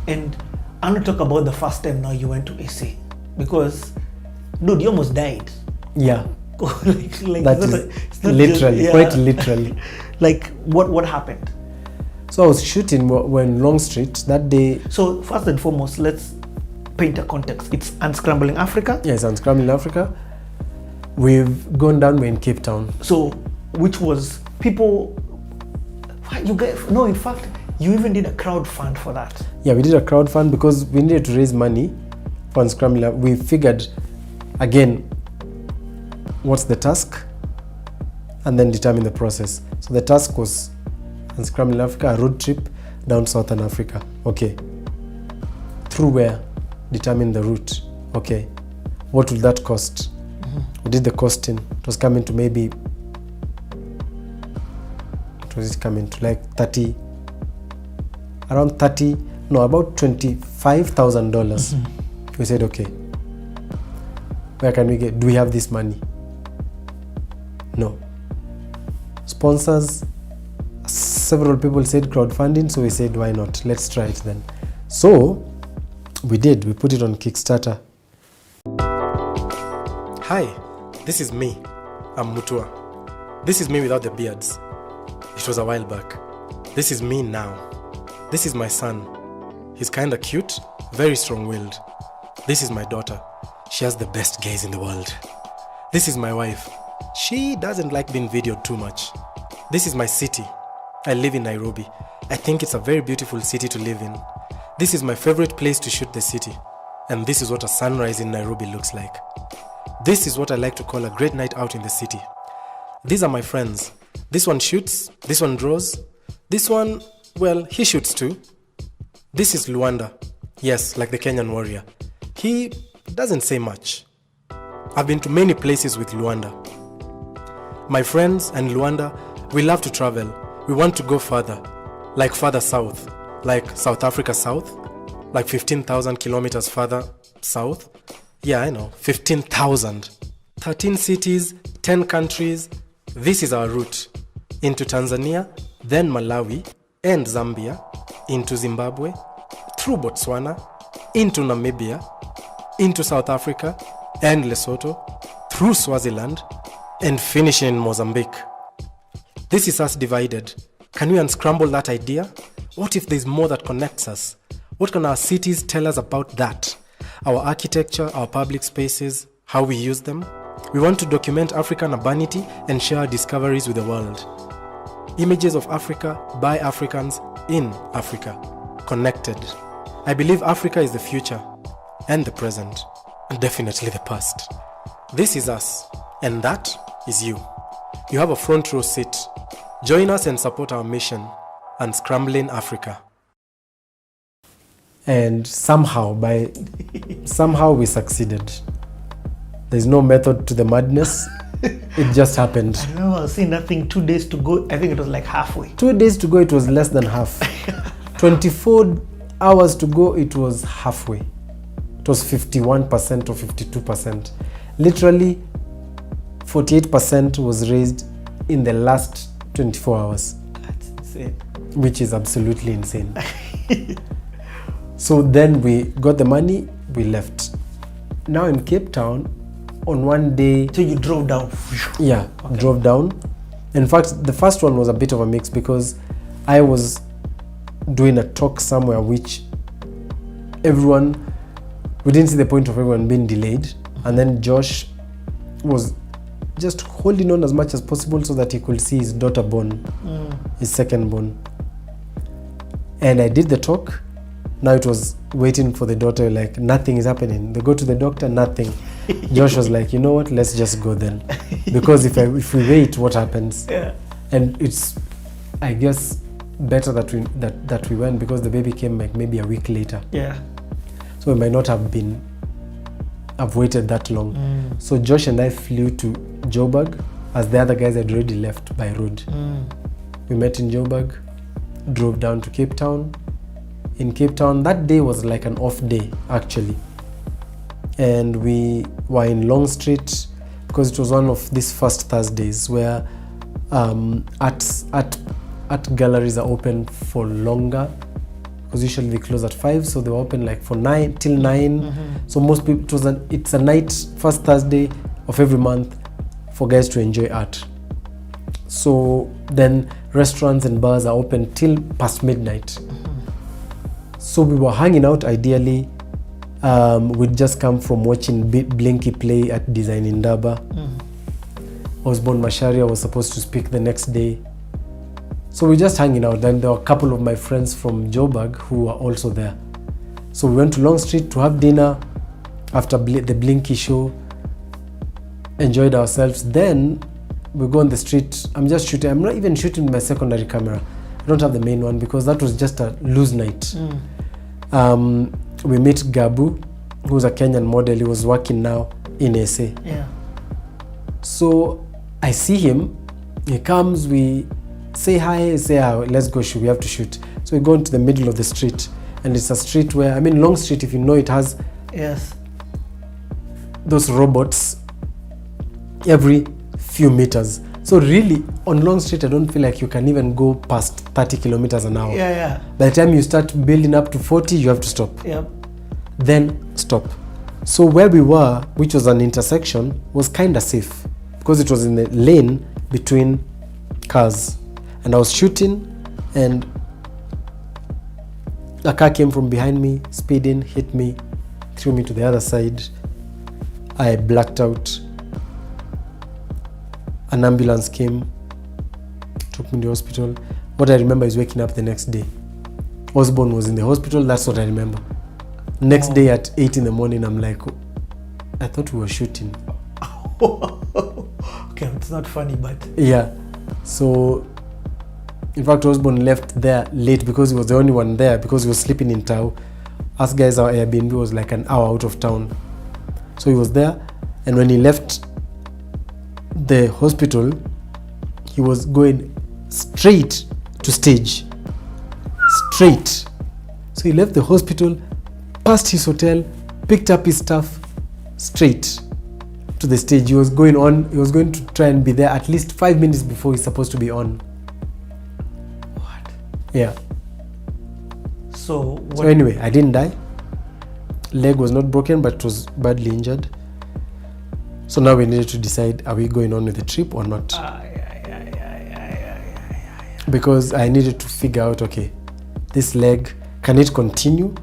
And I'm not talking about the first time now you went to SA, because, dude, you almost died. Yeah. like That is literally, quite literally. Like, what happened? So I was shooting when Long Street that day. So first and foremost, let's paint a context. It's Unscrambling Africa. Yes, Unscrambling Africa. We've gone down. We're in Cape Town. So, which was people? You guys? No, in fact, you even did a crowd fund for that. Yeah, we did a crowd fund because we needed to raise money for Unscrambling. We figured, again, what's the task, and then determine the process. So the task was Unscrambling Africa, a road trip down Southern Africa. Okay. Through where? Determine the route. Okay. What will that cost? We did the costing. It was coming to maybe, what was it coming to, like about $25,000. We said, okay, where can we get, do we have this money? No. Sponsors, several people said crowdfunding, so we said, why not? Let's try it then. So we did. We put it on Kickstarter. Hi, this is me. I'm Mutua. This is me without the beards. It was a while back. This is me now. This is my son. He's kinda cute, very strong-willed. This is my daughter. She has the best gaze in the world. This is my wife. She doesn't like being videoed too much. This is my city. I live in Nairobi. I think it's a very beautiful city to live in. This is my favorite place to shoot the city. And this is what a sunrise in Nairobi looks like. This is what I like to call a great night out in the city. These are my friends. This one shoots, this one draws. This one, well, he shoots too. This is Luanda. Yes, like the Kenyan warrior. He doesn't say much. I've been to many places with Luanda. My friends and Luanda, we love to travel. We want to go further, like further south, like South Africa south, like 15,000 kilometers further south. Yeah, I know, 15,000. 13 cities, 10 countries. This is our route. Into Tanzania, then Malawi, and Zambia, into Zimbabwe, through Botswana, into Namibia, into South Africa, and Lesotho, through Swaziland, and finishing in Mozambique. This is us divided. Can we unscramble that idea? What if there's more that connects us? What can our cities tell us about that? Our architecture, our public spaces, how we use them? We want to document African urbanity and share our discoveries with the world. Images of Africa by Africans in Africa. Connected. I believe Africa is the future and the present and definitely the past. This is us and that is you. You have a front row seat. Join us and support our mission, Unscrambling Africa. And somehow we succeeded. There's no method to the madness. It just happened. I remember I was saying nothing 2 days to go. I think it was like halfway. 2 days to go, it was less than half. 24 hours to go, it was halfway. It was 51% or 52%. Literally, 48% was raised in the last 24 hours. That's insane. Which is absolutely insane. So then we got the money, we left. Now in Cape Town, on one day... So you drove down? Yeah, okay. Drove down. In fact, the first one was a bit of a mix because I was doing a talk somewhere which we didn't see the point of everyone being delayed. And then Josh was just holding on as much as possible so that he could see his daughter born, his second born. And I did the talk. Now it was waiting for the daughter, like nothing is happening. They go to the doctor, nothing. Josh was like, you know what, let's just go then. Because if we wait, what happens? Yeah. And it's, I guess, better that we went because the baby came like maybe a week later. Yeah. So we might not have waited that long. So Josh and I flew to Joburg as the other guys had already left by road. We met in Joburg, drove down to Cape Town. In Cape Town, that day was like an off day actually. And we were in Long Street because it was one of these first Thursdays where art galleries are open for longer. because usually they close at 5, so they were open like for 9 till 9. So most people, it's a night, first Thursday of every month, for guys to enjoy art. So then restaurants and bars are open till past midnight. So we were hanging out. Ideally, we'd just come from watching Blinky play at Design in Daba. Osborne Masharia was supposed to speak the next day. So we're just hanging out. Then there were a couple of my friends from Joburg who were also there. So we went to Long Street to have dinner after the Blinky show, enjoyed ourselves. Then we go on the street. I'm just shooting. I'm not even shooting with my secondary camera. I don't have the main one because that was just a loose night. We meet Gabu, who's a Kenyan model. He was working now in SA. Yeah. So I see him. He comes. We say hi. Say, let's go shoot. We have to shoot. So we go into the middle of the street, and it's a street where, I mean, Long Street, if you know, it has those robots every few meters. So really, on Long Street, I don't feel like you can even go past 30 kilometers an hour. By the time you start building up to 40, you have to stop. Then stop. So where we were, which was an intersection, was kind of safe because it was in the lane between cars. And I was shooting, and a car came from behind me, speeding, hit me, threw me to the other side. I blacked out. An ambulance came, took me to the hospital. What I remember is waking up the next day. Osborne was in the hospital, that's what I remember. Next day at 8 in the morning, I'm like, I thought we were shooting. Okay, it's not funny, but... Yeah. So, in fact, Osborne left there late because he was the only one there because he was sleeping in Tau. Us guys, our Airbnb was like an hour out of town. So he was there, and when he left the hospital, he was going straight to stage. Straight. So he left the hospital, passed his hotel, picked up his stuff, straight to the stage. He was going to try and be there at least 5 minutes before he's supposed to be on. What? Yeah. So anyway, I didn't die. Leg was not broken, but was badly injured. So now we needed to decide, are we going on with the trip or not? Because I needed to figure out, okay, this leg, can it continue?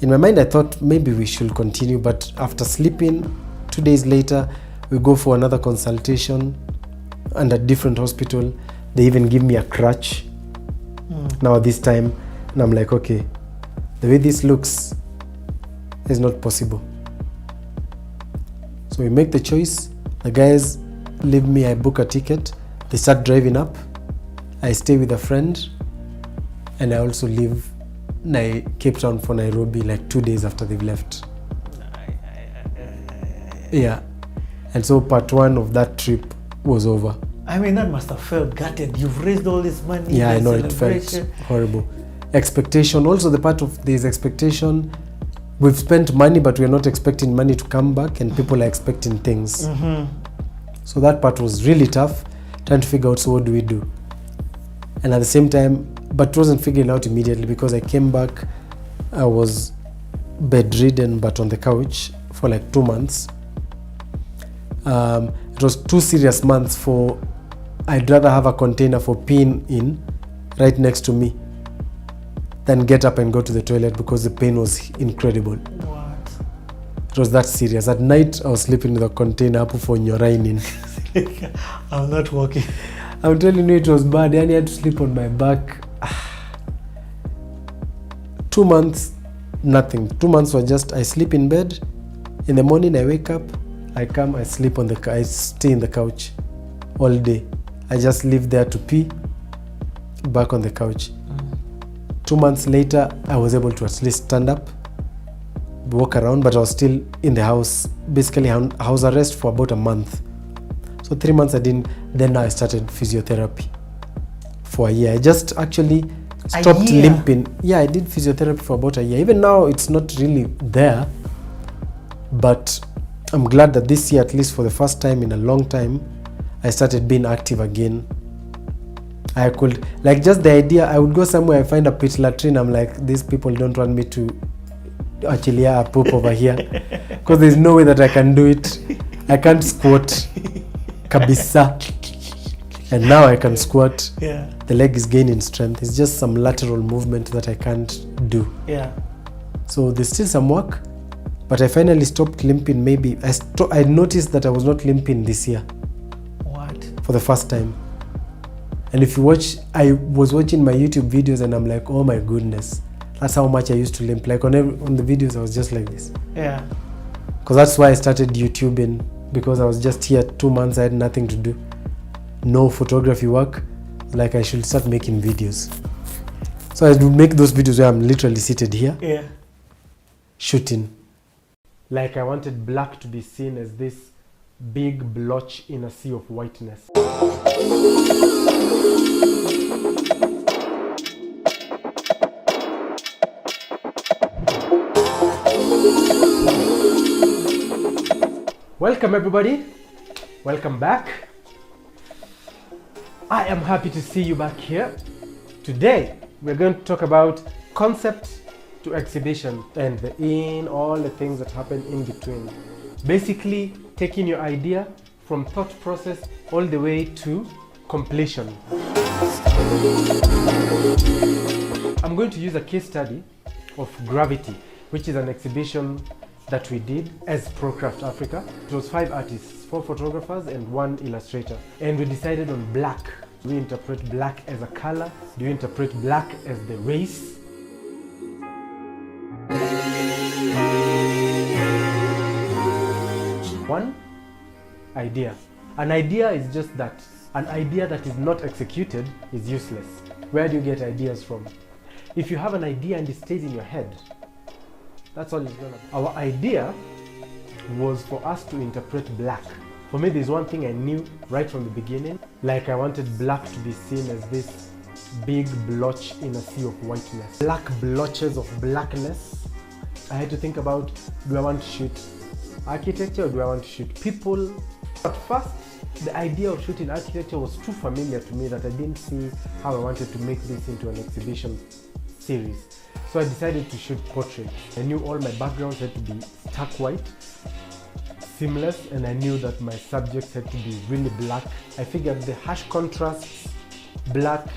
In my mind, I thought maybe we should continue, but after sleeping, 2 days later, we go for another consultation and a different hospital. They even give me a crutch. Now this time, and I'm like, okay, the way this looks is not possible. So we make the choice. The guys leave me, I book a ticket. They start driving up. I stay with a friend, and I also leave Cape Town for Nairobi like 2 days after they've left. Yeah. And so part one of that trip was over. I mean, that must have felt gutted. You've raised all this money. Yeah, I know, it felt horrible. Expectation, also the part of this expectation, we've spent money, but we're not expecting money to come back, and people are expecting things. So that part was really tough, trying to figure out, so what do we do? And at the same time, but wasn't figuring out immediately because I came back, I was bedridden, but on the couch for like 2 months. It was 2 serious months for, I'd rather have a container for peeing in right next to me than get up and go to the toilet because the pain was incredible. What? It was that serious. At night, I was sleeping with a container up for Nyoraining. I'm not walking. I'm telling you, it was bad. I had to sleep on my back. 2 months, nothing. 2 months were just, I sleep in bed. In the morning, I wake up. I come, I sleep on I stay in the couch all day. I just live there to pee, back on the couch. 2 months later, I was able to at least stand up, walk around, but I was still in the house, basically house arrest for about a month. So 3 months I didn't, then I started physiotherapy for a year. I just actually stopped limping. Yeah, I did physiotherapy for about a year. Even now, it's not really there, but I'm glad that this year, at least for the first time in a long time, I started being active again. I could, like, just the idea, I would go somewhere, I find a pit latrine, I'm like, these people don't want me to actually poop over here, because there's no way that I can do it. I can't squat, kabisa. And now I can squat. Yeah. The leg is gaining strength. It's just some lateral movement that I can't do. Yeah. So there's still some work, but I finally stopped limping. Maybe I noticed that I was not limping this year. What? For the first time. And if you watch, I was watching my YouTube videos and I'm like, oh my goodness, that's how much I used to limp. Like on the videos, I was just like this. Yeah. Because that's why I started YouTubing, because I was just here 2 months, I had nothing to do. No photography work. Like I should start making videos. So I would make those videos where I'm literally seated here. Yeah. Shooting. Like I wanted black to be seen as this big blotch in a sea of whiteness. Welcome everybody. Welcome back. I am happy to see you back here. Today we're going to talk about concept to exhibition and all the things that happen in between. Basically taking your idea from thought process all the way to completion. I'm going to use a case study of Gravity, which is an exhibition that we did as Procraft Africa. It was 5 artists, 4 photographers and 1 illustrator. And we decided on black. Do we interpret black as a color? Do we interpret black as the race? One idea. An idea is just that. An idea that is not executed is useless. Where do you get ideas from? If you have an idea and it stays in your head, that's all it's gonna be. Our idea was for us to interpret black. For me, there's one thing I knew right from the beginning. Like I wanted black to be seen as this big blotch in a sea of whiteness. Black blotches of blackness. I had to think about, do I want to shoot architecture or do I want to shoot people? At first, the idea of shooting architecture was too familiar to me that I didn't see how I wanted to make this into an exhibition series. So I decided to shoot portrait. I knew all my backgrounds had to be stark white, seamless, and I knew that my subjects had to be really black. I figured the harsh contrasts, black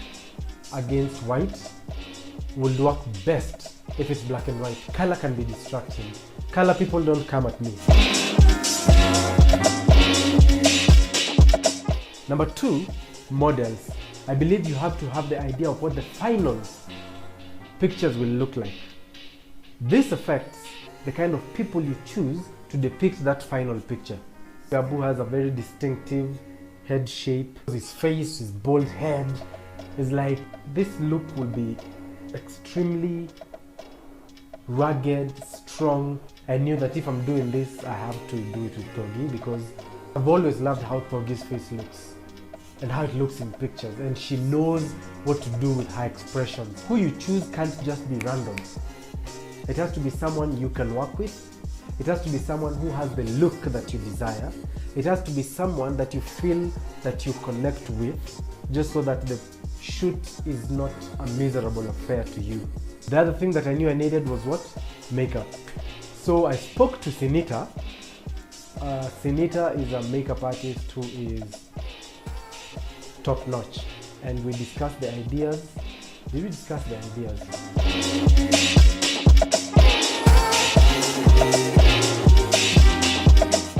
against white, would work best if it's black and white. Color can be distracting. Color people don't come at me. Number 2, models. I believe you have to have the idea of what the final pictures will look like. This affects the kind of people you choose to depict that final picture. Abu has a very distinctive head shape. His face, his bald head is like, this look will be extremely rugged, strong. I knew that if I'm doing this, I have to do it with Togi because I've always loved how Togi's face looks and how it looks in pictures, and she knows what to do with her expressions. Who you choose can't just be random. It has to be someone you can work with. It has to be someone who has the look that you desire. It has to be someone that you feel that you connect with, just so that the shoot is not a miserable affair to you. The other thing that I knew I needed was what? Makeup. So I spoke to Sinita. Sinita is a makeup artist who is top notch, and we discussed the ideas. Did we discuss the ideas?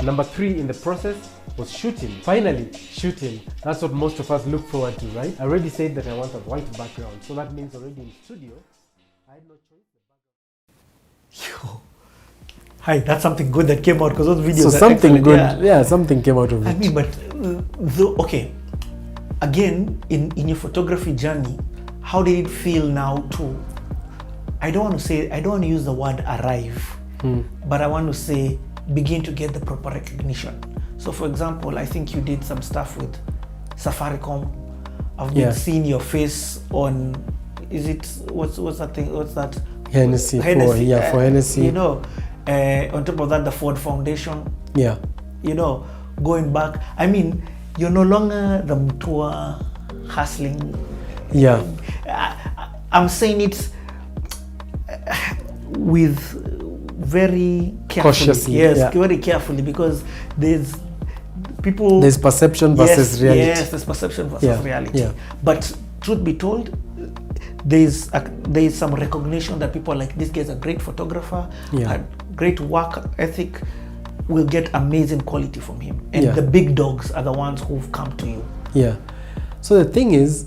Number 3 in the process was shooting. Finally, shooting. That's what most of us look forward to, right? I already said that I want a white background, so that means already in studio, I had no choice. Yo. Hi, that's something good that came out because those videos So are something excellent. good, yeah, something came out of it. I mean, but okay. Again, in your photography journey, how did it feel now to, I don't want to use the word arrive, but I want to say begin to get the proper recognition. So for example, I think you did some stuff with Safaricom. I've been seeing your face on, what's that thing, what's that? Hennessy. For Hennessy. You know, on top of that, the Ford Foundation. Yeah. You know, going back, I mean, you're no longer the Mutua hustling. Yeah. I'm saying it with very carefully. Cautiously, Yes, yeah. very carefully, because there's people. There's perception versus reality. Yes, there's perception versus Yeah, reality. yeah. But truth be told, there's some recognition that people are like, this guy's a great photographer, Yeah. a great work ethic, will get amazing quality from him. And Yeah. the big dogs are the ones who've come to you. Yeah. So the thing is,